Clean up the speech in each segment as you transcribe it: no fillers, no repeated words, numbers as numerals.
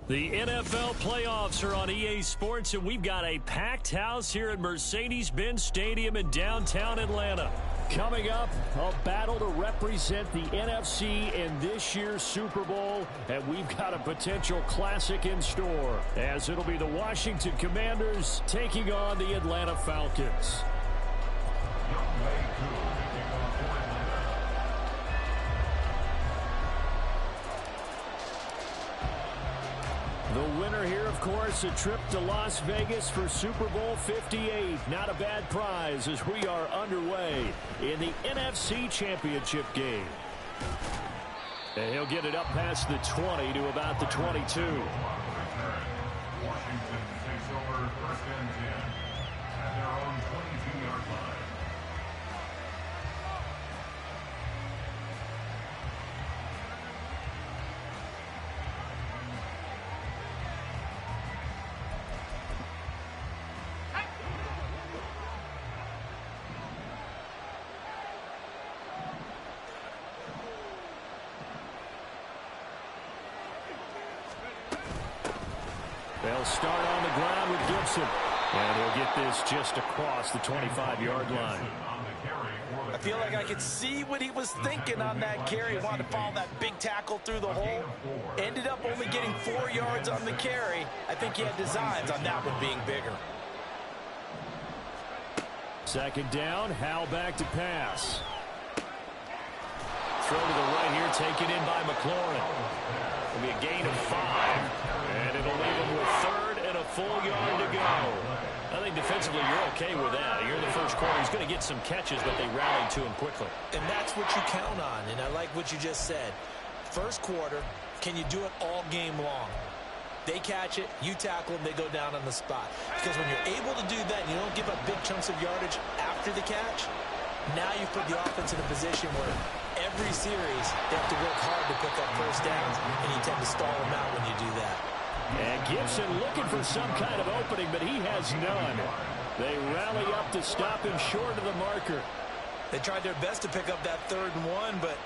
The NFL playoffs are on EA Sports, and we've got a packed house here at Mercedes-Benz Stadium in downtown Atlanta. Coming up, a battle to represent the NFC in this year's Super Bowl, and we've got a potential classic in store, as it'll be the Washington Commanders taking on the Atlanta Falcons. The winner here, of course, a trip to Las Vegas for Super Bowl 58. Not a bad prize as we are underway in the NFC Championship game. And he'll get it up past the 20 to about the 22. Washington takes over first and 10 at their own 22-yard line. They'll start on the ground with Gibson. And he'll get this just across the 25-yard line. I feel like I could see what he was thinking on that carry. He wanted to follow that big tackle through the hole. Ended up only getting 4 yards on the carry. I think he had designs on that one being bigger. Second down, Howell back to pass. Throw to the right here, taken in by McLaurin. It'll be a gain of 5. And it'll leave him with third and a full yard to go. I think defensively you're okay with that. You're in the first quarter. He's going to get some catches, but they rallied to him quickly. And that's what you count on, and I like what you just said. First quarter, can you do it all game long? They catch it, you tackle them, they go down on the spot. Because when you're able to do that and you don't give up big chunks of yardage after the catch, now you put the offense in a position where every series they have to work hard to pick up first downs, and you tend to stall them out when you do that. And Gibson looking for some kind of opening, but he has none. They rally up to stop him short of the marker. They tried their best to pick up that 3rd and 1, but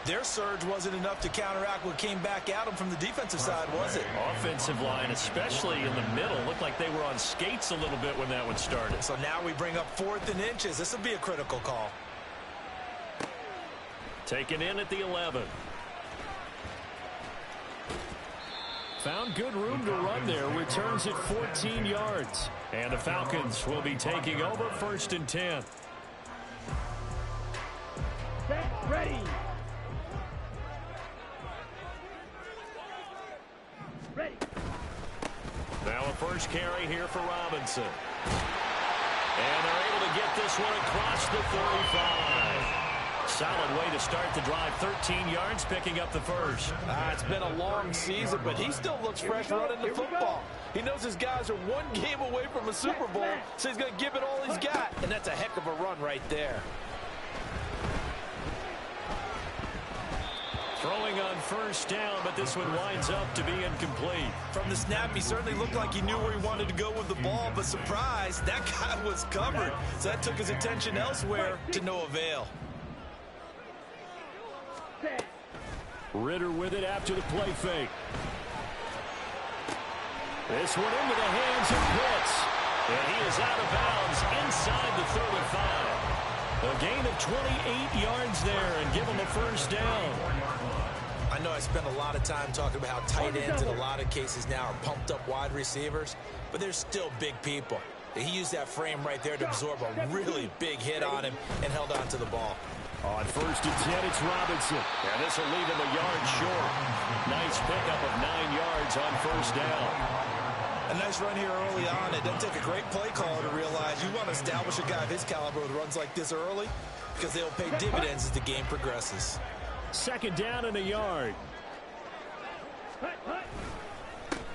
their surge wasn't enough to counteract what came back at them from the defensive side, was it? Offensive line, especially in the middle, looked like they were on skates a little bit when that one started. So now we bring up 4th and inches. This will be a critical call. Taken in at the 11. Found good room to run there. Returns at 14 yards. And the Falcons will be taking over 1st and 10. Set, ready. Ready. Now a first carry here for Robinson. And they're able to get this one across the 35. Solid way to start the drive. 13 yards, picking up the first. It's been a long season, but he still looks fresh running the football. He knows his guys are one game away from a Super Bowl, so he's going to give it all he's got. And that's a heck of a run right there. Throwing on first down, but this one winds up to be incomplete. From the snap, he certainly looked like he knew where he wanted to go with the ball, but surprise, that guy was covered. So that took his attention elsewhere to no avail. Ritter with it after the play fake. This one into the hands of Pitts. And he is out of bounds inside the 35. A gain of 28 yards there and give him a first down. I know I spent a lot of time talking about how tight ends in a lot of cases now are pumped up wide receivers, but they're still big people. He used that frame right there to absorb a really big hit on him and held on to the ball. On 1st and 10, it's Robinson. And this will leave him a yard short. Nice pickup of 9 yards on first down. A nice run here early on. It doesn't take a great play caller to realize you want to establish a guy of his caliber with runs like this early because they'll pay dividends as the game progresses. 2nd down and a yard.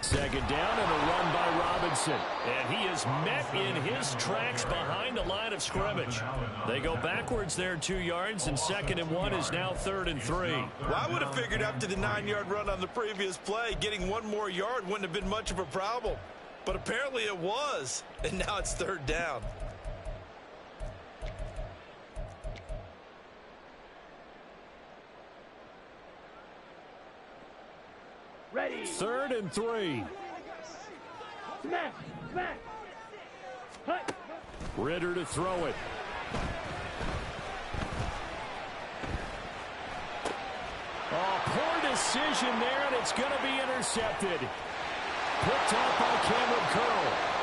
2nd down and a run by Robinson. And he is met in his tracks behind the line of scrimmage. They go backwards there 2 yards, and 2nd and 1 is now 3rd and 3. Well, I would have figured after the 9-yard run on the previous play, getting 1 more yard wouldn't have been much of a problem. But apparently it was, and now it's 3rd down. Ready. 3rd and 3. Smash! Smash! Hut! Ritter to throw it. Oh, poor decision there, and it's going to be intercepted. Picked up by Cameron Curl.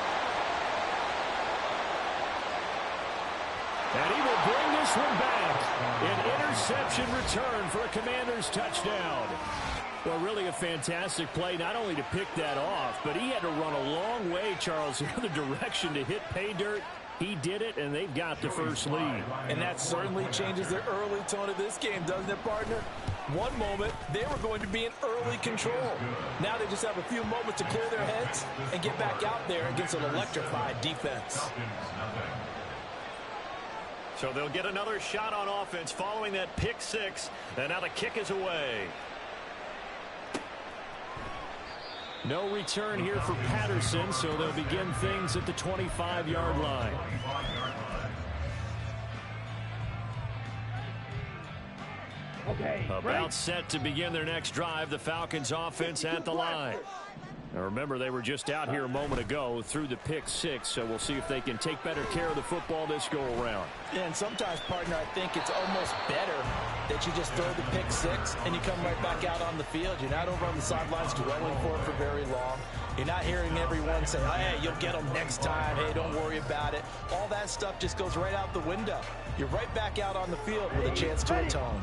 And he will bring this one back. An interception return for a Commanders touchdown. Well, really a fantastic play, not only to pick that off, but he had to run a long way, Charles, the other direction to hit pay dirt. He did it, and they've got the first lead. And that certainly changes the early tone of this game, doesn't it, partner? One moment, they were going to be in early control. Now they just have a few moments to clear their heads and get back out there against an electrified defense. So they'll get another shot on offense following that pick six, and now the kick is away. No return here for Patterson, so they'll begin things at the 25-yard line. Okay, About set to begin their next drive, the Falcons offense at the line. Now remember, they were just out here a moment ago through the pick six, so we'll see if they can take better care of the football this go around. And sometimes, partner, I think it's almost better that you just throw the pick six and you come right back out on the field. You're not over on the sidelines dwelling for it for very long. You're not hearing everyone say, hey, you'll get them next time. Hey, don't worry about it. All that stuff just goes right out the window. You're right back out on the field with a chance to atone.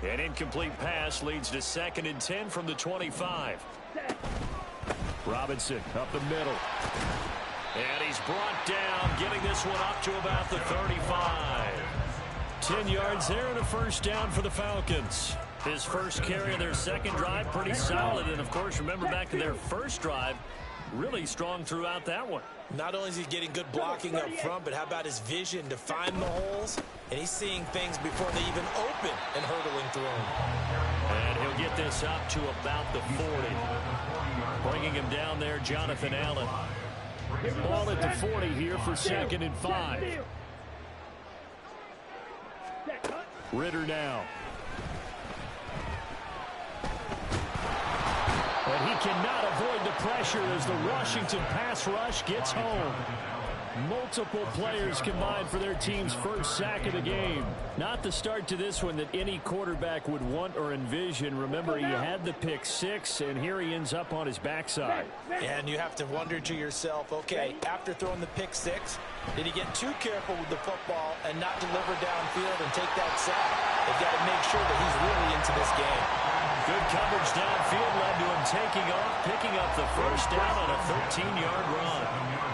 An incomplete pass leads to 2nd and 10 from the 25. Robinson up the middle. And he's brought down, getting this one up to about the 35. 10 yards there and a first down for the Falcons. His first carry of their second drive, pretty solid. And, of course, remember back to their first drive, really strong throughout that one. Not only is he getting good blocking up front, but how about his vision to find the holes? And he's seeing things before they even open and hurtling through them. And he'll get this up to about the 40. Bringing him down there, Jonathan Allen. Ball at the 40 here for 2nd and 5. Ritter now. And he cannot avoid the pressure as the Washington pass rush gets home. Multiple players combined for their team's first sack of the game. Not the start to this one that any quarterback would want or envision. Remember, he had the pick six, and here he ends up on his backside. And you have to wonder to yourself, okay, after throwing the pick six, did he get too careful with the football and not deliver downfield and take that sack? They've got to make sure that he's really into this game. Good coverage downfield led to him taking off, picking up the first down on a 13-yard run.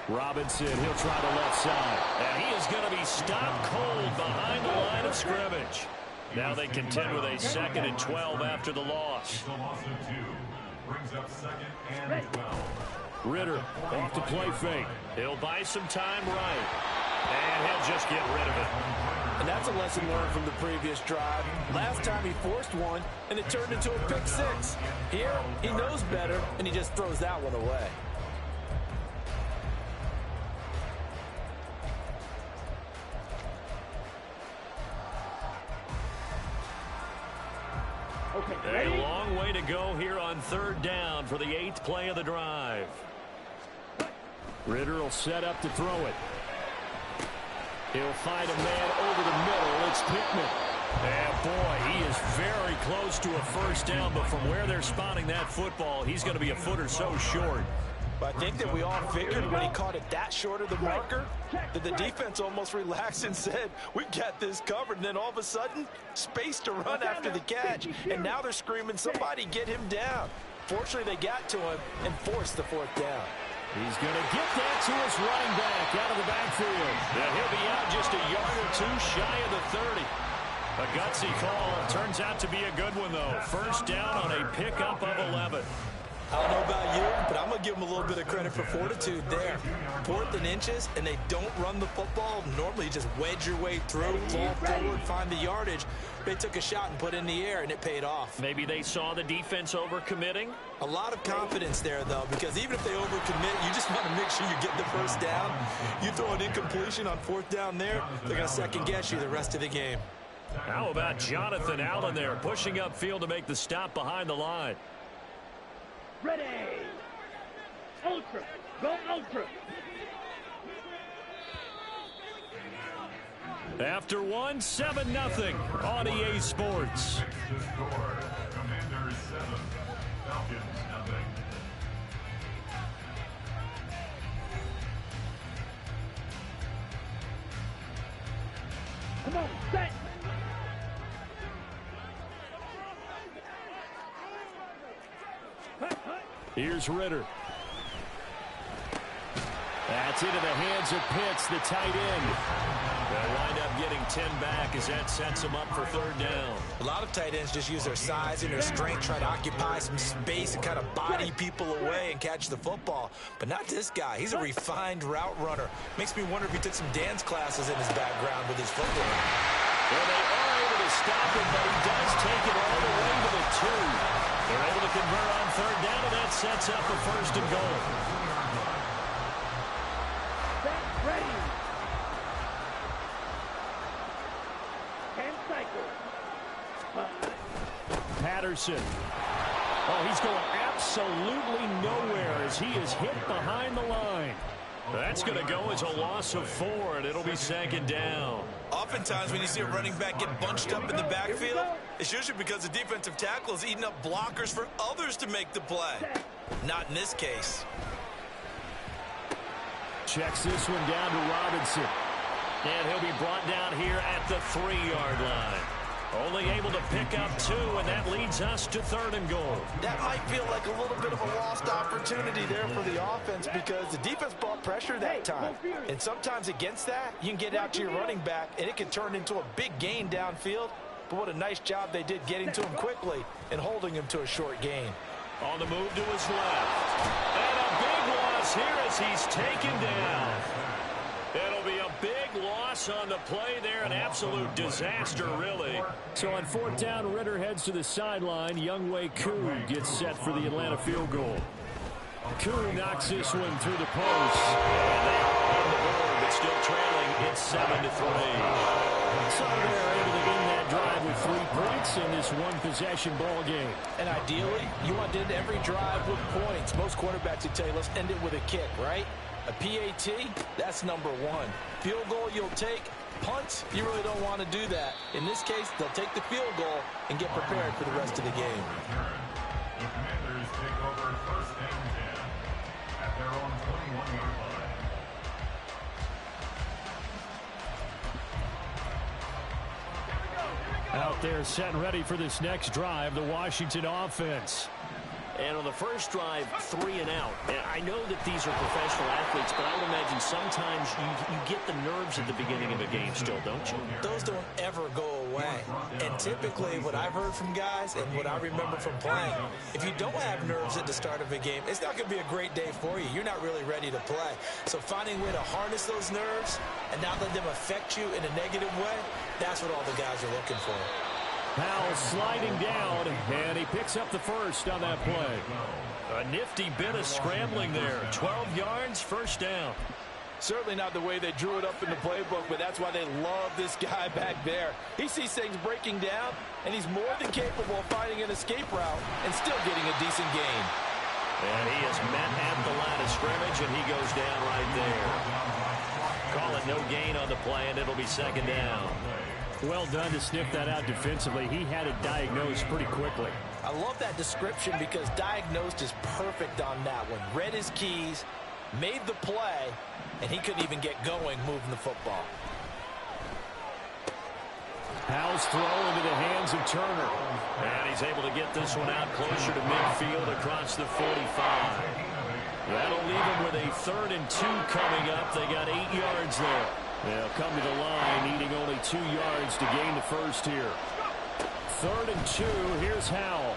Robinson, he'll try the left side. And he is going to be stopped cold behind the line of scrimmage. Now they contend with a 2nd and 12 after the loss. Ritter off the play fake. He'll buy some time right. And he'll just get rid of it. And that's a lesson learned from the previous drive. Last time he forced one, and it turned into a pick six. Here, he knows better, and he just throws that one away. A long way to go here on 3rd down for the 8th play of the drive. Ritter will set up to throw it. He'll find a man over the middle. It's Pittman. And boy, he is very close to a first down, but from where they're spotting that football, he's going to be a foot or so short. But I think that we all figured when he caught it that short of the marker that the defense almost relaxed and said, we've got this covered. And then all of a sudden, space to run after the catch. And now they're screaming, somebody get him down. Fortunately, they got to him and forced the 4th down. He's going to get that to his running back out of the backfield. And he'll be out just a yard or two shy of the 30. A gutsy call. Turns out to be a good one, though. First down on a pickup of 11. I don't know about you, but I'm going to give them a little bit of credit for fortitude there. 4th and inches, and they don't run the football. Normally, you just wedge your way through, fall forward, find the yardage. They took a shot and put it in the air, and it paid off. Maybe they saw the defense overcommitting. A lot of confidence there, though, because even if they overcommit, you just want to make sure you get the first down. You throw an incompletion on 4th down there, they're going to second-guess you the rest of the game. How about Jonathan Allen there, pushing upfield to make the stop behind the line? Ready. Ultra. Go Ultra. After 7-0 on EA Sports. The score, Commanders 7, Falcons nothing. Come on, set. Here's Ritter. That's into the hands of Pitts, the tight end. They'll wind up getting 10 back as that sets them up for third down. A lot of tight ends just use their size and their strength, trying to occupy some space and kind of body people away and catch the football. But not this guy. He's a refined route runner. Makes me wonder if he took some dance classes in his background with his footwork. Well, they are able to stop him, but he does take it all the way to the 2. They're able to convert on third down, and that sets up a first and goal. Set. Ready. And cycle. Patterson. Oh, he's going absolutely nowhere as he is hit behind the line. That's going to go as a loss of 4, and it'll be second down. Oftentimes when you see a running back get bunched up in the backfield, it's usually because the defensive tackle is eating up blockers for others to make the play. Not in this case. Checks this one down to Robinson. And he'll be brought down here at the 3-yard line. Only able to pick up 2, and that leads us to third and goal. That might feel like a little bit of a lost opportunity there for the offense because the defense brought pressure that time. And sometimes against that, you can get out to your running back, and it can turn into a big gain downfield. But what a nice job they did getting to him quickly and holding him to a short gain. On the move to his left. And a big loss here as he's taken down. It'll be a big loss on the play there. An absolute disaster, really. So on fourth down, Ritter heads to the sideline. Younghoe Koo gets set for the Atlanta field goal. Koo knocks this one through the post. And they are on the board, but still trailing. It's 7-3. So they're able to end that drive with 3 points in this one-possession ball game. And ideally, you want to end every drive with points. Most quarterbacks would tell you, let's end it with a kick, right? A PAT, that's number 1. Field goal you'll take. Punts, you really don't want to do that. In this case, they'll take the field goal and get prepared for the rest of the game. The Commanders take over first and 10 at their own 21-yard line. Out there set and ready for this next drive, the Washington offense. And on the first drive, 3 and out. And I know that these are professional athletes, but I would imagine sometimes you get the nerves at the beginning of a game still, don't you? Those don't ever go away. And typically what I've heard from guys and what I remember from playing, if you don't have nerves at the start of a game, it's not going to be a great day for you. You're not really ready to play. So finding a way to harness those nerves and not let them affect you in a negative way, that's what all the guys are looking for. Powell sliding down, and he picks up the first on that play. A nifty bit of scrambling there. 12 yards, first down. Certainly not the way they drew it up in the playbook, but that's why they love this guy back there. He sees things breaking down, and he's more than capable of finding an escape route and still getting a decent gain. And he is met at the line of scrimmage, and he goes down right there. Call it no gain on the play, and it'll be second down. Well done to sniff that out defensively. He had it diagnosed pretty quickly. I love that description because diagnosed is perfect on that one. Read his keys, made the play, and he couldn't even get going moving the football. Powell's throw into the hands of Turner. And he's able to get this one out closer to midfield across the 45. That'll leave him with a 3rd and 2 coming up. They got 8 yards there. They'll come to the line, needing only 2 yards to gain the first here. 3rd and 2, here's Howell.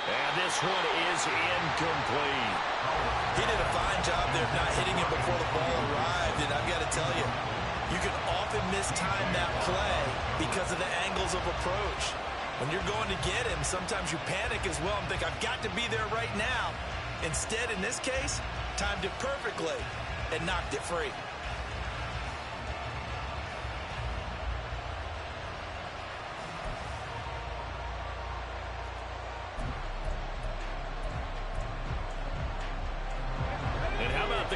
And this one is incomplete. He did a fine job there of not hitting him before the ball arrived, and I've got to tell you, you can often mistime that play because of the angles of approach. When you're going to get him, sometimes you panic as well and think, I've got to be there right now. Instead, in this case, timed it perfectly and knocked it free.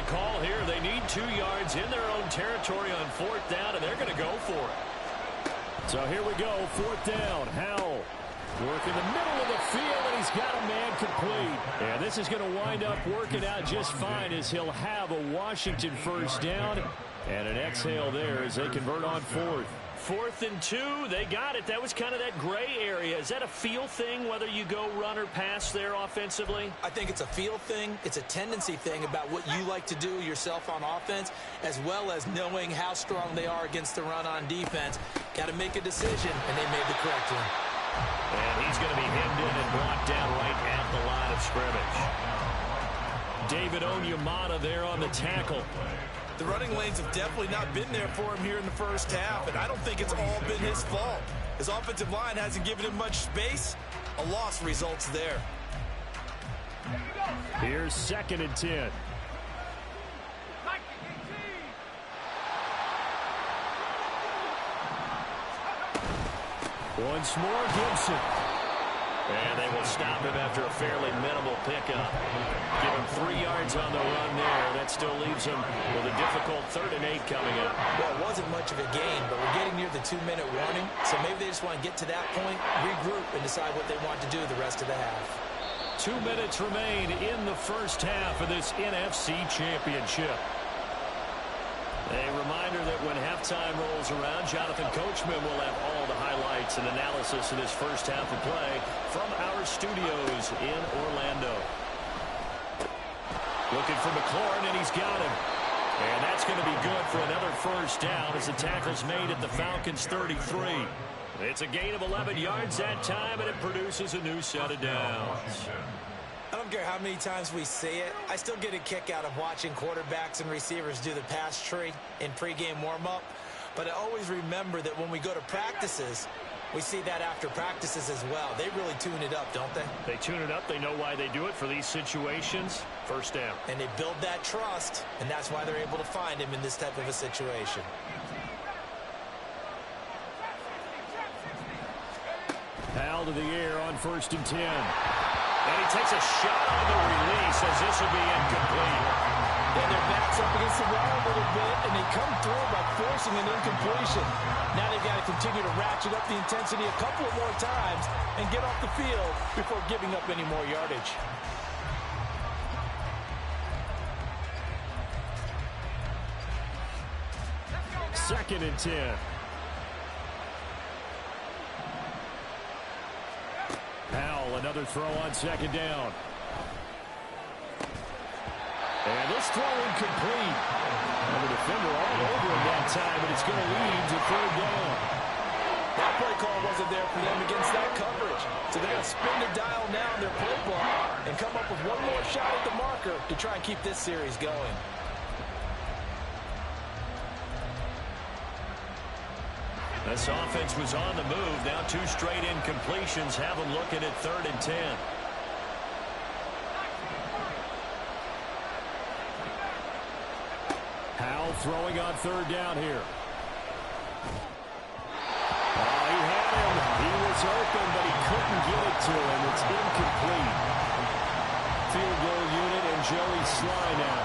call here. They need 2 yards in their own territory on 4th down, and they're going to go for it. So here we go, 4th down. Howell working the middle of the field, and he's got a man complete. And this is going to wind up working out just fine as he'll have a Washington 1st down. And an exhale there as they convert on 4th. 4th and 2, they got it. That was kind of that gray area. Is that a feel thing, whether you go run or pass there offensively? I think it's a feel thing. It's a tendency thing about what you like to do yourself on offense, as well as knowing how strong they are against the run on defense. Got to make a decision, and they made the correct one. And he's going to be hemmed in and brought down right at the line of scrimmage. David Onyemata there on the tackle. The running lanes have definitely not been there for him here in the 1st half, and I don't think it's all been his fault. His offensive line hasn't given him much space. A loss results there. Here's 2nd and 10. Once more, Gibson. And they will stop him after a fairly minimal pickup. Give him 3 yards on the run there. That still leaves him with a difficult 3rd and 8 coming up. Well, it wasn't much of a gain, but we're getting near the 2-minute warning. So maybe they just want to get to that point, regroup, and decide what they want to do the rest of the half. 2 minutes remain in the 1st half of this NFC Championship. A reminder that when halftime rolls around, Jonathan Coachman will have all the highlights and analysis of this 1st half of play from our studios in Orlando. Looking for McLaurin, and he's got him. And that's going to be good for another 1st down as the tackle's made at the Falcons' 33. It's a gain of 11 yards that time, and it produces a new set of downs. I don't care how many times we say it, I still get a kick out of watching quarterbacks and receivers do the pass tree in pregame warm-up. But I always remember that when we go to practices, we see that after practices as well. They really tune it up, don't they? They tune it up. They know why they do it for these situations. 1st down. And they build that trust, and that's why they're able to find him in this type of a situation. Foul to the air on 1st and 10. And he takes a shot on the release as this will be incomplete. And their backs up against the wall a little bit, and they come through by forcing an incompletion. Now they've got to continue to ratchet up the intensity a couple of more times and get off the field before giving up any more yardage. Second and 10. Howell, another throw on 2nd down. And this throw incomplete. And the defender all over him that time, but it's going to lead to 3rd down. That play call wasn't there for them against that coverage. So they're going to spin the dial now in their playbook and come up with one more shot at the marker to try and keep this series going. This offense was on the move. Now 2 straight incompletions have them looking at 3rd and 10. Howell throwing on 3rd down here. Oh, he had him. He was open, but he couldn't get it to him. It's incomplete. Field goal unit and Joey Sly now.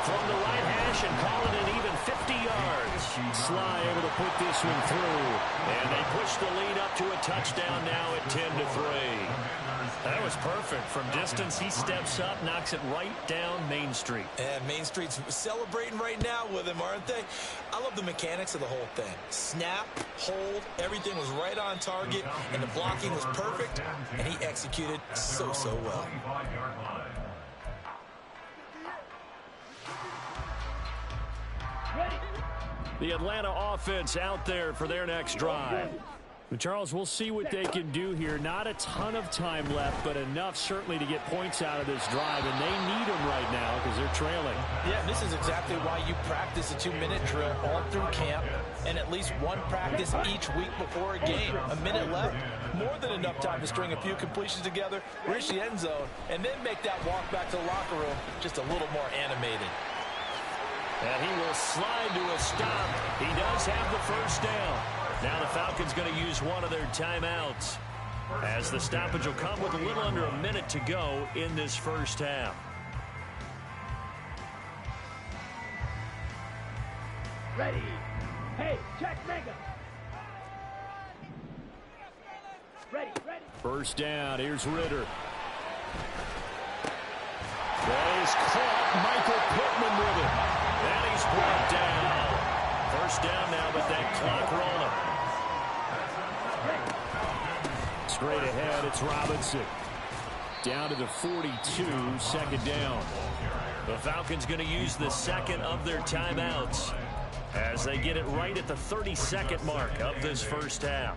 From the right hash and calling it even 50 yards. Sly able to put this one through. And they push the lead up to a touchdown now at 10-3. That was perfect. From distance, he steps up, knocks it right down Main Street. And Main Street's celebrating right now with him, aren't they? I love the mechanics of the whole thing. Snap, hold, everything was right on target, and the blocking was perfect, and he executed so well. The Atlanta offense out there for their next drive. Charles, we'll see what they can do here. Not a ton of time left, but enough certainly to get points out of this drive, and they need them right now because they're trailing. Yeah, this is exactly why you practice a 2-minute drill all through camp and at least one practice each week before a game. A minute left, more than enough time to string a few completions together, reach the end zone, and then make that walk back to the locker room just a little more animated. And he will slide to a stop. He does have the 1st down. Now the Falcons going to use one of their timeouts as the stoppage will come with a little under a minute to go in this 1st half. Ready. Hey, check mega. Ready. First down, here's Ritter. That is caught. Michael Pittman with it. And he's brought down. First down now, but that clock rolling. Straight ahead, it's Robinson. Down to the 42, second down. The Falcons going to use the second of their timeouts as they get it right at the 32nd mark of this first half.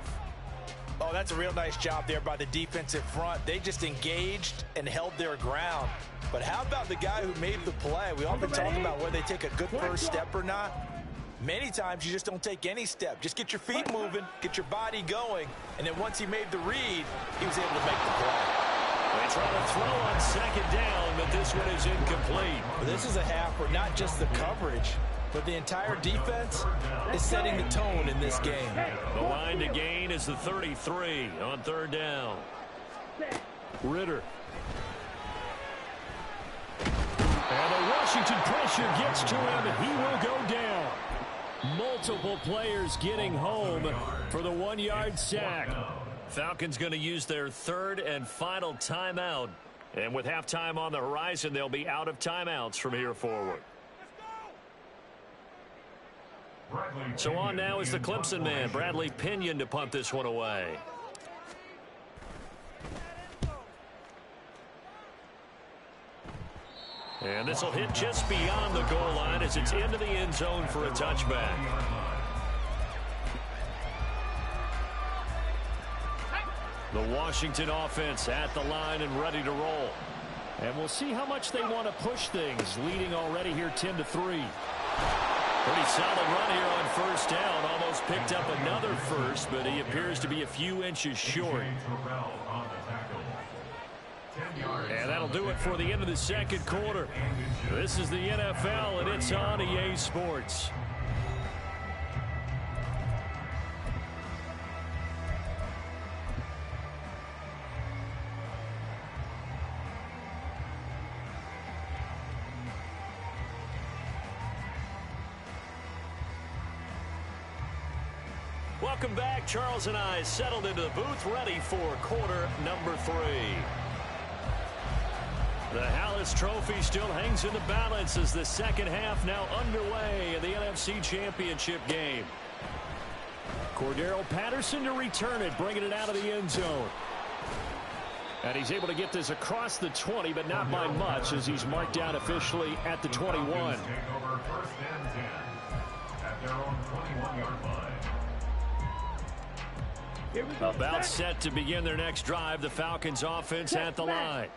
Oh, that's a real nice job there by the defensive front. They just engaged and held their ground. But how about the guy who made the play? We often talk about whether they take a good first step or not. Many times you just don't take any step. Just get your feet moving, get your body going, and then once he made the read, he was able to make the play. They try to throw on second down, but this one is incomplete. Well, this is a half where not just the coverage, but the entire defense is setting the tone in this game. The line to gain is the 33 on third down. Ritter. And the Washington pressure gets to him, and he will go down. Multiple players getting home for the 1-yard sack. Falcons going to use their third and final timeout. And with halftime on the horizon, they'll be out of timeouts from here forward. So on now is the Clemson man, Bradley Pinion, to punt this one away. And this will hit just beyond the goal line as it's into the end zone for a touchback. The Washington offense at the line and ready to roll. And we'll see how much they want to push things, leading already here 10-3. Pretty solid run here on first down. Almost picked up another first, but he appears to be a few inches short. And that'll do it for the end of the second quarter. This is the NFL, and it's on EA Sports. Welcome back. Charles and I settled into the booth, ready for quarter number 3. The Hallis Trophy still hangs in the balance as the second half now underway in the NFC Championship game. Cordero Patterson to return it, bringing it out of the end zone. And he's able to get this across the 20, but not by much as he's marked down officially at the 21. Take over first and 10 at their own 21-yard line. About set to begin their next drive, the Falcons offense at the line.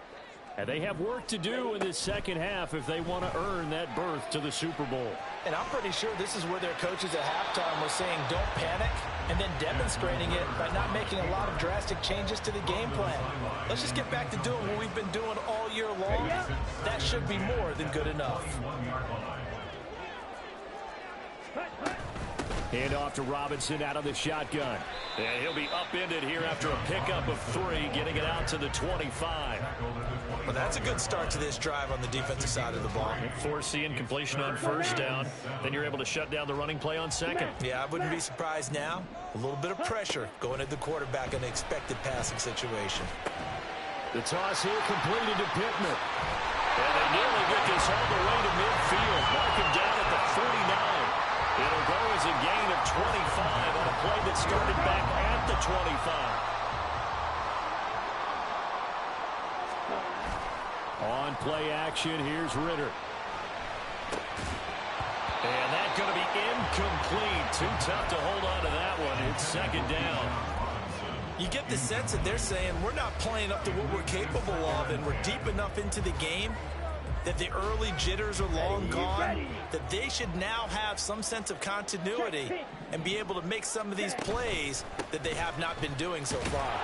And they have work to do in this second half if they want to earn that berth to the Super Bowl. And I'm pretty sure this is where their coaches at halftime were saying don't panic, and then demonstrating it by not making a lot of drastic changes to the game plan. Let's just get back to doing what we've been doing all year long. That should be more than good enough. Hand off to Robinson out of the shotgun. And he'll be upended here after a pickup of 3, getting it out to the 25. Well, that's a good start to this drive on the defensive side of the ball. Force the incompletion on first down. Then you're able to shut down the running play on second. Yeah, I wouldn't be surprised now. A little bit of pressure going at the quarterback in an expected passing situation. The toss here completed to Pittman. And they nearly get this all the way to midfield. Mark him down at the 49. It'll go as a gain of 25 on a play that started back at the 25. On play action, here's Ritter. And that's going to be incomplete. Too tough to hold on to that one. It's second down. You get the sense that they're saying we're not playing up to what we're capable of, and we're deep enough into the game that the early jitters are long gone, that they should now have some sense of continuity and be able to make some of these plays that they have not been doing so far.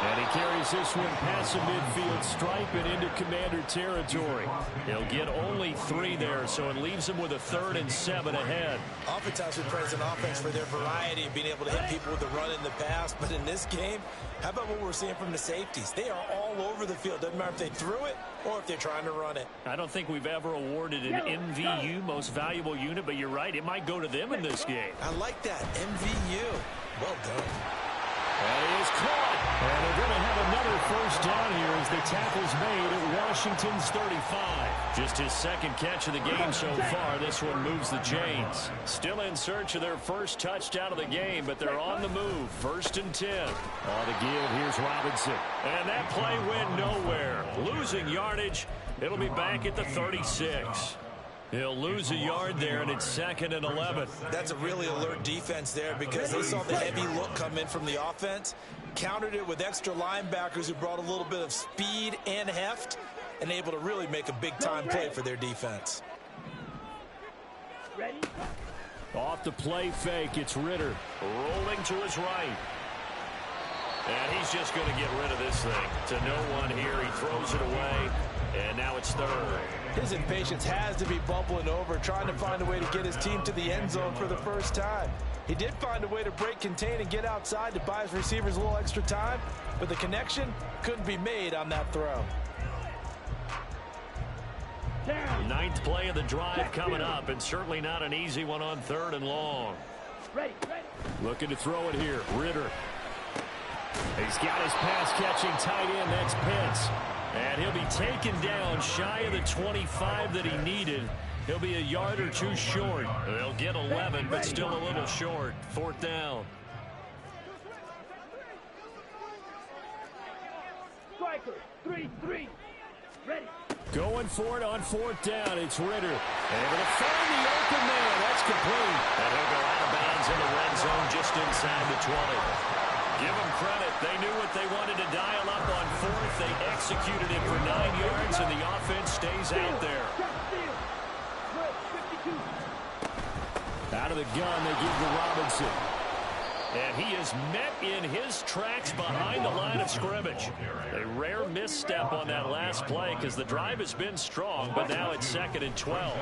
And he carries this one past the midfield stripe and into Commander territory. He'll get only 3 there, so it leaves him with a 3rd and 7 ahead. Oftentimes we praise an offense for their variety of being able to hit people with the run in the pass, but in this game, how about what we're seeing from the safeties? They are all over the field. Doesn't matter if they threw it or if they're trying to run it. I don't think we've ever awarded an MVU, most valuable unit, but you're right, it might go to them in this game. I like that, MVU. Well done. And he is caught. And they're going to have another first down here as the tackle's made at Washington's 35. Just his 2nd catch of the game so far. This one moves the chains. Still in search of their first touchdown of the game, but they're on the move. 1st and 10. On the give, here's Robinson. And that play went nowhere. Losing yardage. It'll be back at the 36. He'll lose a yard there, and it's 2nd and 11. That's a really alert defense there because they saw the heavy look come in from the offense, countered it with extra linebackers who brought a little bit of speed and heft, and able to really make a big-time play for their defense. Ready? Off the play fake, it's Ritter. Rolling to his right. And he's just going to get rid of this thing. To no one here. He throws it away, and now it's 3rd. His impatience has to be bubbling over, trying to find a way to get his team to the end zone for the first time. He did find a way to break contain and get outside to buy his receivers a little extra time, but the connection couldn't be made on that throw. 9th play of the drive coming up, and certainly not an easy one on 3rd and long. Ready. Looking to throw it here. Ritter. He's got his pass-catching tight end. That's Pitts. And he'll be taken down shy of the 25 that he needed. He'll be a yard or 2 short. They'll get 11, but still a little short. 4th down. Striker, 3-3. Ready. Going for it on 4th down. It's Ritter. Able to find the open man. That's complete. And he'll go out of bounds in the red zone just inside the 20. Give them credit. They knew what they wanted to dial up on 4th. They executed it for 9 yards, and the offense stays out there. Out of the gun, they give to Robinson. And he is met in his tracks behind the line of scrimmage. A rare misstep on that last play because the drive has been strong, but now it's 2nd and 12.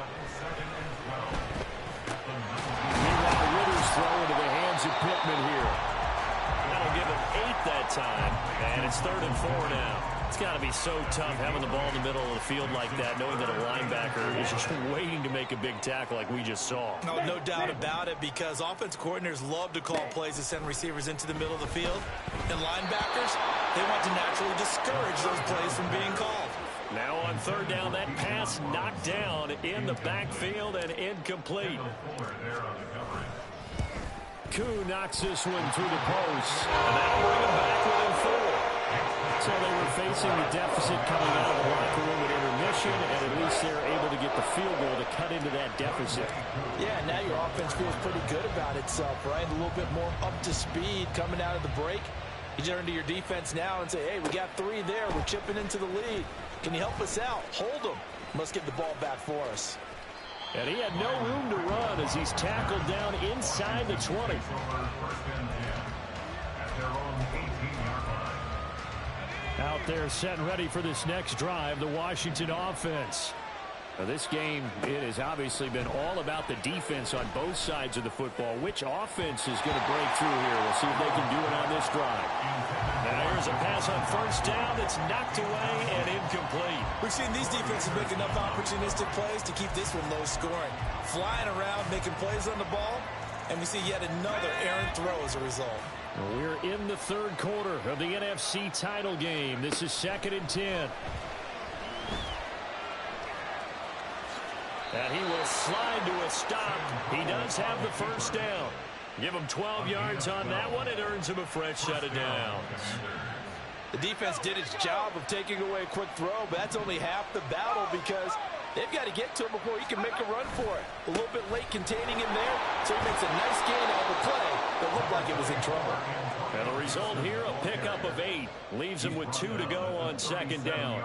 Meanwhile, Ritter's throw into the hands of Pittman here. That'll give him 8 that time, and it's 3rd and 4 now. It's got to be so tough having the ball in the middle of the field like that, knowing that a linebacker is just waiting to make a big tackle like we just saw. No doubt about it, because offense coordinators love to call plays to send receivers into the middle of the field. And linebackers, they want to naturally discourage those plays from being called. Now on 3rd down, that pass knocked down in the backfield and incomplete. Koo knocks this one through the post, and that'll bring him back within 4. So they were facing the deficit coming out of the locker room at intermission, and at least they're able to get the field goal to cut into that deficit. Yeah, now your offense feels pretty good about itself, right? A little bit more up to speed coming out of the break. You turn to your defense now and say, hey, we got 3 there. We're chipping into the lead. Can you help us out? Hold them. Must get the ball back for us. And he had no room to run as he's tackled down inside the 20. Out there set and ready for this next drive, the Washington offense. Now this game, it has obviously been all about the defense on both sides of the football. Which offense is going to break through here? We'll see if they can do it on this drive. Now here's a pass on 1st down that's knocked away and incomplete. We've seen these defenses make enough opportunistic plays to keep this one low scoring. Flying around, making plays on the ball, and we see yet another errant throw as a result. We're in the 3rd quarter of the NFC title game. This is 2nd and 10. And he will slide to a stop. He does have the 1st down. Give him 12 yards on that one. It earns him a fresh set of downs. The defense did its job of taking away a quick throw, but that's only half the battle because they've got to get to him before he can make a run for it. A little bit late containing him there, so he makes a nice gain out of the play that looked like it was in trouble. And the result here, a pickup of 8. Leaves him with 2 to go on 2nd down.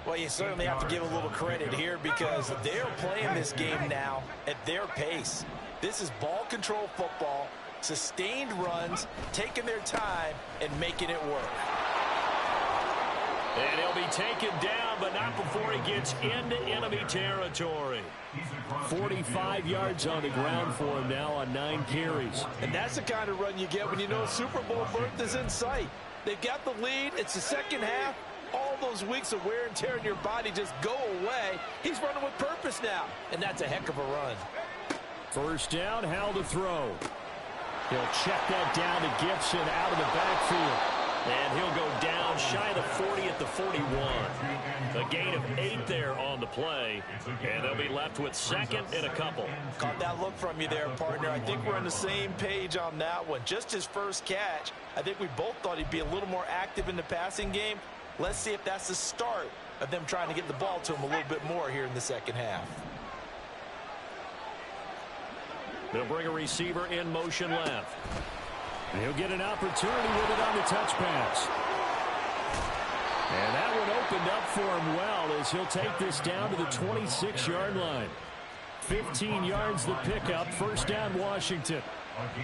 Well, you certainly have to give a little credit here because they're playing this game now at their pace. This is ball control football, sustained runs, taking their time, and making it work. And he'll be taken down, but not before he gets into enemy territory. 45 yards on the ground for him now on 9 carries. And that's the kind of run you get when you know Super Bowl berth is in sight. They've got the lead. It's the second half. All those weeks of wear and tear in your body just go away. He's running with purpose now, and that's a heck of a run. First down, Howell to throw. He'll check that down to Gibson out of the backfield. And he'll go down shy of the 40 at the 41. A gain of 8 there on the play. And they'll be left with second and a couple. Caught that look from you there, partner. I think we're on the same page on that one. Just his first catch. I think we both thought he'd be a little more active in the passing game. Let's see if that's the start of them trying to get the ball to him a little bit more here in the second half. They'll bring a receiver in motion left. And he'll get an opportunity with it on the touch pass. And that one opened up for him well as he'll take this down to the 26-yard line. 15 yards the pickup. First down, Washington.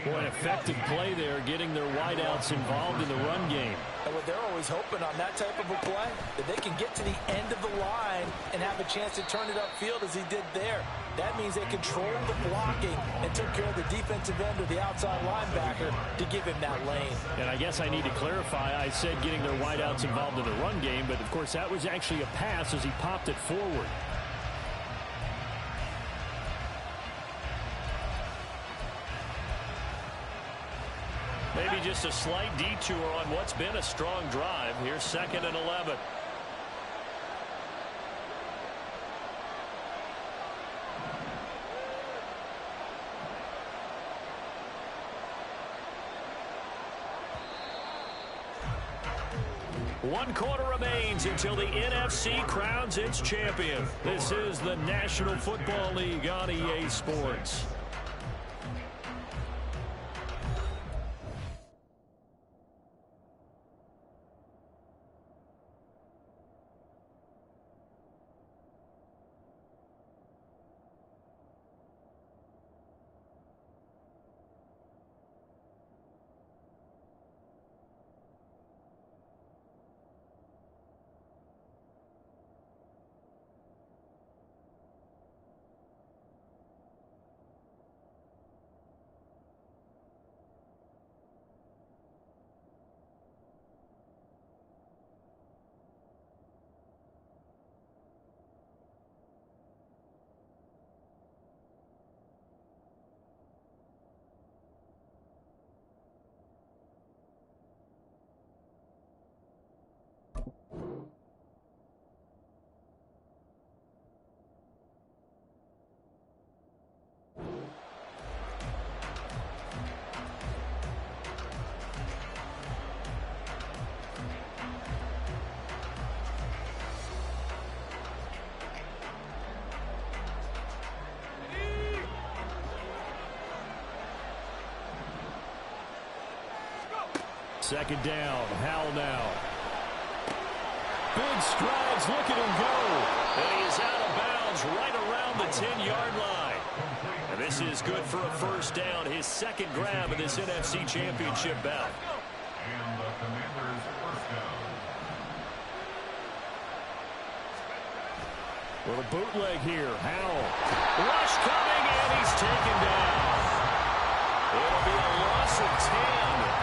Boy, an effective play there, getting their wideouts involved in the run game. And what they're always hoping on that type of a play, that they can get to the end of the line and have a chance to turn it upfield as he did there. That means they controlled the blocking and took care of the defensive end or the outside linebacker to give him that lane. And I guess I need to clarify, I said getting their wideouts involved in the run game, but of course that was actually a pass as he popped it forward. Maybe just a slight detour on what's been a strong drive. Here's 2nd and 11. One quarter remains until the NFC crowns its champion. This is the National Football League on EA Sports. Second down, Howell now. Big strides, look at him go. And he is out of bounds right around the 10-yard line. And this is good for a first down, his second grab of this NFC Championship bout. And the Commanders' first down. Little bootleg here, Howell. Rush coming, and he's taken down. It'll be a loss of 10.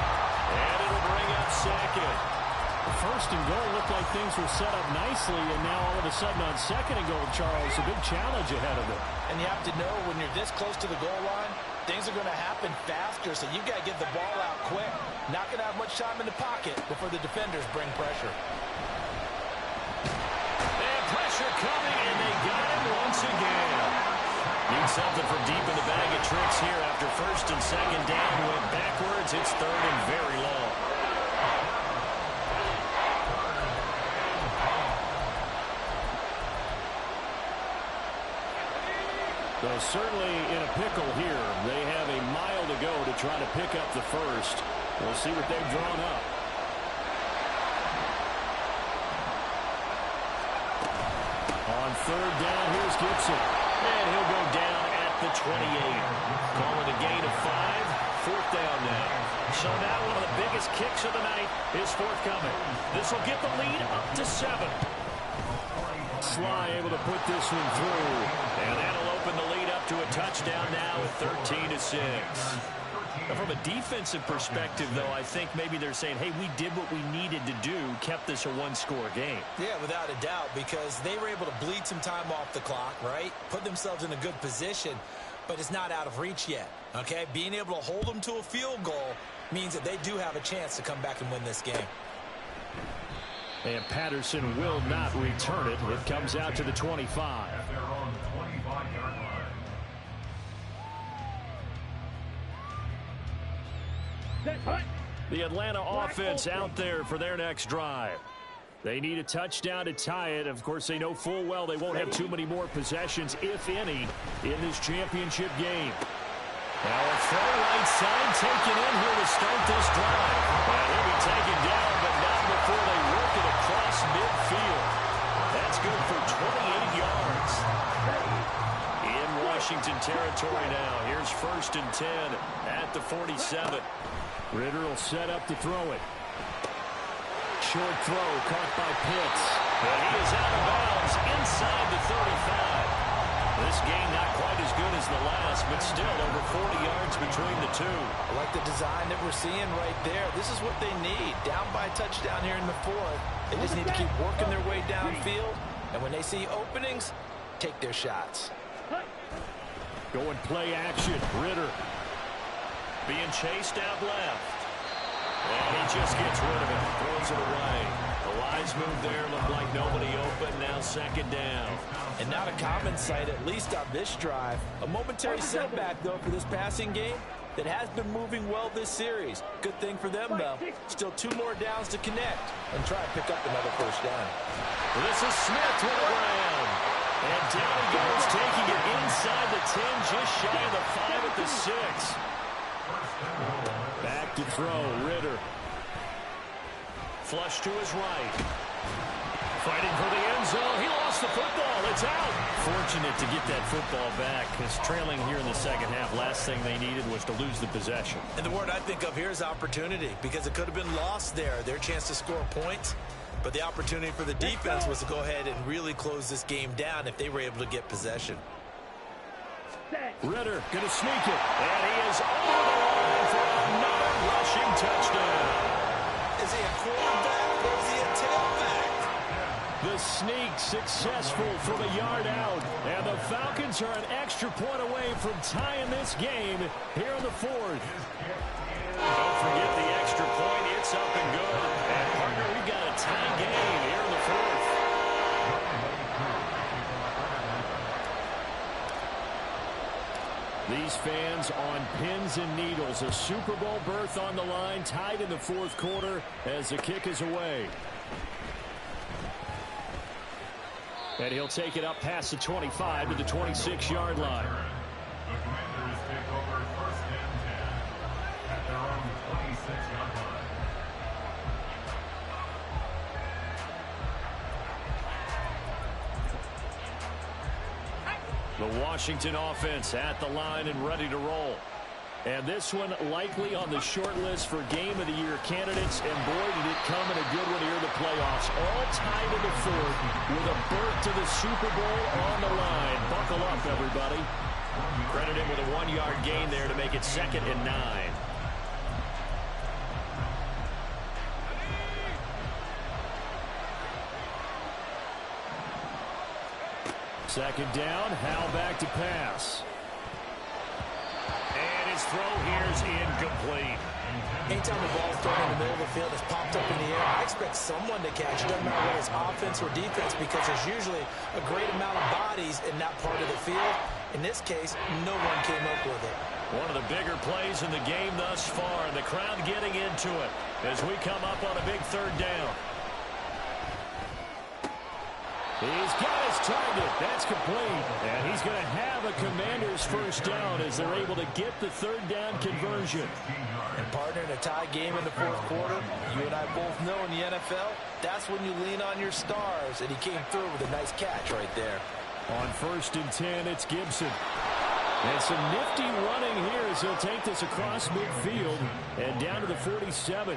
And it'll bring up second. The first and goal looked like things were set up nicely, and now all of a sudden on second and goal, Charles, a big challenge ahead of them. And you have to know when you're this close to the goal line, things are going to happen faster, so you've got to get the ball out quick. Not going to have much time in the pocket before the defenders bring pressure. And pressure coming, and they got him once again. Need something from deep in the bag of tricks here after first and second down. Went backwards. It's third and very long. So certainly in a pickle here. They have a mile to go to try to pick up the first. We'll see what they've drawn up. On third down, here's Gibson. And he'll go down at the 28. Call it a gain of 5. 4th down now. So now one of the biggest kicks of the night is forthcoming. This will get the lead up to 7. Sly able to put this one through. And that'll open the lead up to a touchdown now at 13-6. From a defensive perspective, though, I think maybe they're saying, hey, we did what we needed to do, kept this a one-score game. Yeah, without a doubt, because they were able to bleed some time off the clock, right? Put themselves in a good position, but it's not out of reach yet, okay? Being able to hold them to a field goal means that they do have a chance to come back and win this game. And Patterson will not return it. It comes out to the 25. At their own 25-yard line. The Atlanta offense out there for their next drive. They need a touchdown to tie it. Of course, they know full well they won't have too many more possessions, if any, in this championship game. Now a throw right side taken in here to start this drive. And he'll be taken down, but not before they work it across midfield. That's good for 28 yards. In Washington territory now. Here's 1st and 10 at the 47. Ritter will set up to throw it. Short throw caught by Pitts. And he is out of bounds inside the 35. This game not quite as good as the last, but still over 40 yards between the two. I like the design that we're seeing right there. This is what they need. Down by a touchdown here in the 4th. They just need to keep working their way downfield. And when they see openings, take their shots. Going play action. Ritter being chased out left. And he just gets rid of it. Throws it away. The wise move there. Looked like nobody open. Now 2nd down. And not a common sight, at least on this drive. A momentary setback, though, for this passing game that has been moving well this series. Good thing for them, though. Still 2 more downs to connect and try to pick up another 1st down. This is Smith with a round. And down he goes, taking it inside the 10, just shy of the 5 at the 6. Back to throw, Ritter. Flush to his right. Fighting for the end zone. He lost the football. It's out. Fortunate to get that football back, because trailing here in the 2nd half, last thing they needed was to lose the possession. And the word I think of here is opportunity, because it could have been lost there. Their chance to score points. But the opportunity for the defense was to go ahead and really close this game down if they were able to get possession. Ritter going to sneak it. And he is over the line for another rushing touchdown. Is he a quarterback or is he a tailback? The sneak successful from a yard out. And the Falcons are an extra point away from tying this game here in the 4th. Don't forget the extra point. It's up and good. And partner, we've got a tie game here in the 4th. These fans on pins and needles. A Super Bowl berth on the line, tied in the 4th quarter as the kick is away. And he'll take it up past the 25 to the 26-yard line. The Commanders take over 1st and 10 at their own 26-yard line. The Washington offense at the line and ready to roll. And this one likely on the short list for Game of the Year candidates. And boy, did it come in a good one here in the playoffs. All tied in the 4th with a berth to the Super Bowl on the line. Buckle up, everybody. Credited with a 1-yard gain there to make it 2nd and 9. Second down, Howell back to pass. And his throw here is incomplete. Anytime the ball's thrown in the middle of the field, it's popped up in the air, I expect someone to catch it. Doesn't matter whether it's offense or defense, because there's usually a great amount of bodies in that part of the field. In this case, no one came up with it. One of the bigger plays in the game thus far, and the crowd getting into it as we come up on a big 3rd down. He's got his target. That's complete. And he's going to have a Commanders 1st down as they're able to get the 3rd down conversion. And partner, in a tie game in the 4th quarter, you and I both know in the NFL, that's when you lean on your stars. And he came through with a nice catch right there. On 1st and 10, it's Gibson. And some nifty running here as he'll take this across midfield and down to the 47.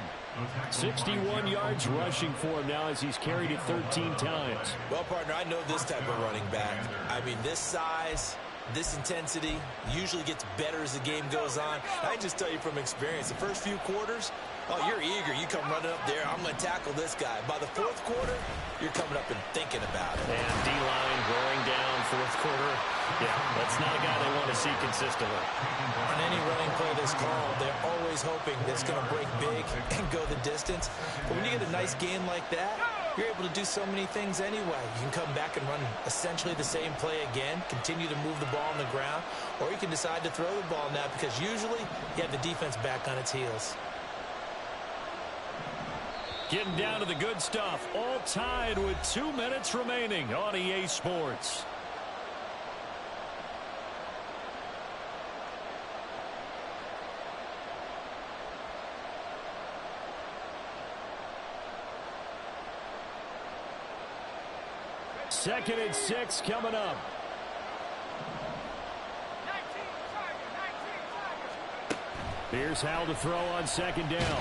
61 yards rushing for him now as he's carried it 13 times. Well, partner, I know this type of running back. I mean, this size, this intensity usually gets better as the game goes on. I can just tell you from experience, the first few quarters, oh, you're eager. You come running up there. I'm going to tackle this guy. By the fourth quarter, you're coming up and thinking about it. And D-line wearing down fourth quarter. Yeah, that's not a guy they want to see consistently. On any running play that's called, they're always hoping that it's going to break big and go the distance. But when you get a nice gain like that, you're able to do so many things anyway. You can come back and run essentially the same play again, continue to move the ball on the ground, or you can decide to throw the ball now because usually you have the defense back on its heels. Getting down to the good stuff. All tied with 2 minutes remaining on EA Sports. Second and 6 coming up. Here's Howell to throw on second down.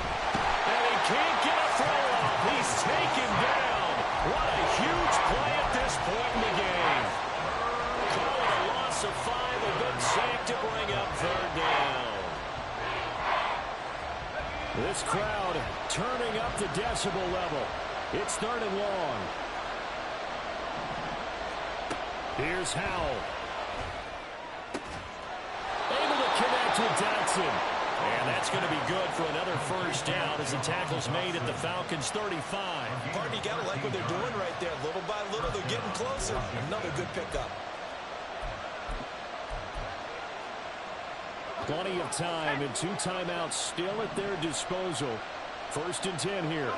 And he can't get a throw off. He's taken down. What a huge play at this point in the game. Call it a loss of 5. A good sack to bring up third down. This crowd turning up the decibel level. It's third and long. Here's Howell. Able to connect with Dotson. And that's going to be good for another first down as the tackle's made at the Falcons' 35. Partner, you got to like what they're doing right there. Little by little, they're getting closer. Another good pickup. Plenty of time and 2 timeouts still at their disposal. First and 10 here.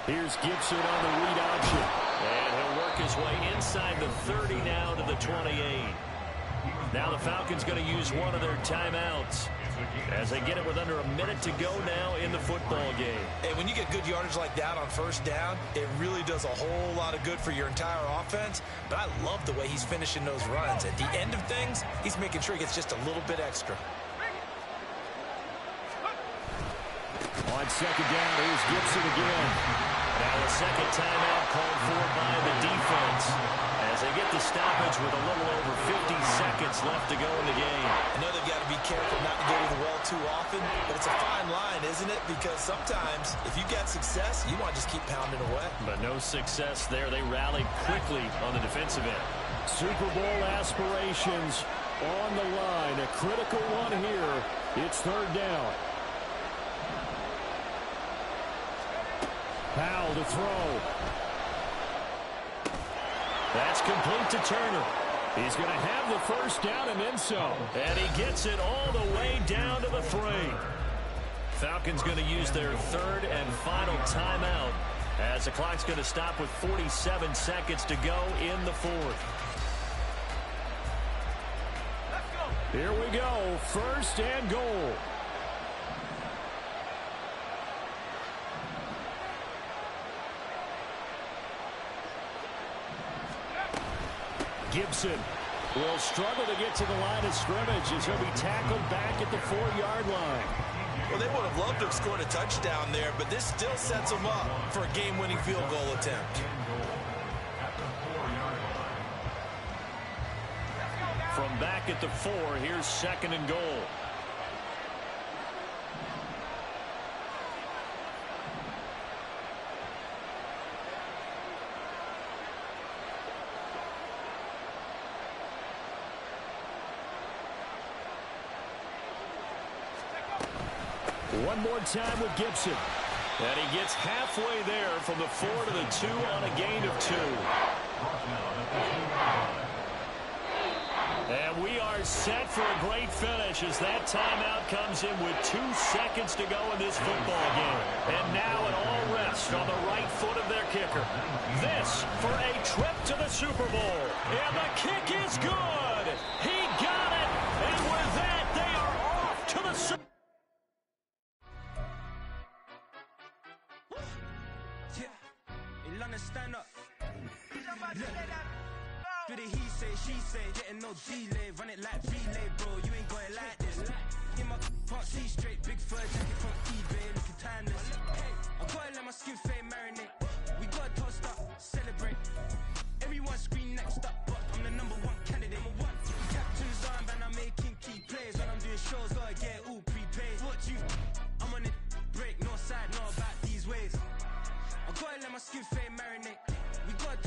Here's Gibson on the read option. And he'll work his way inside the 30 now to the 28. Now the Falcons going to use one of their timeouts as they get it with under a minute to go now in the football game. And when you get good yardage like that on first down, it really does a whole lot of good for your entire offense. But I love the way he's finishing those runs. At the end of things, he's making sure he gets just a little bit extra. On second down, here's Gibson again. Now a second timeout called for by the defense as they get the stoppage with a little over 50 seconds left to go in the game. I know they've got to be careful not to go to the well too often, but it's a fine line, isn't it? Because sometimes if you get success, you want to just keep pounding away. But no success there. They rallied quickly on the defensive end. Super Bowl aspirations on the line. A critical one here. It's third down. Howell to throw. That's complete to Turner. He's going to have the first down and then some. And he gets it all the way down to the 3. Falcons going to use their third and final timeout as the clock's going to stop with 47 seconds to go in the 4th. Here we go. First and goal. Gibson will struggle to get to the line of scrimmage as he'll be tackled back at the 4-yard line. Well, they would have loved to have scored a touchdown there, but this still sets them up for a game-winning field goal attempt. From back at the 4, here's second and goal. One more time with Gibson. And he gets halfway there from the 4 to the 2 on a gain of 2. And we are set for a great finish as that timeout comes in with 2 seconds to go in this football game. And now it all rests on the right foot of their kicker. This for a trip to the Super Bowl. And the kick is good. He got it. And with that, they are off to the Super Bowl. say, getting no delay, run it like relay, bro. You ain't got it like this. In my can't see straight, big fur jacket from eBay, looking timeless. I gotta let my skin fade marinate. We gotta toast up, celebrate. Everyone scream next up, but I'm the #1 candidate. Captain's armband, I'm making key plays. When I'm doing shows, gotta get it all prepaid. What you? I'm on it, break, no side, know about these ways. I gotta let my skin fade marinate. We gotta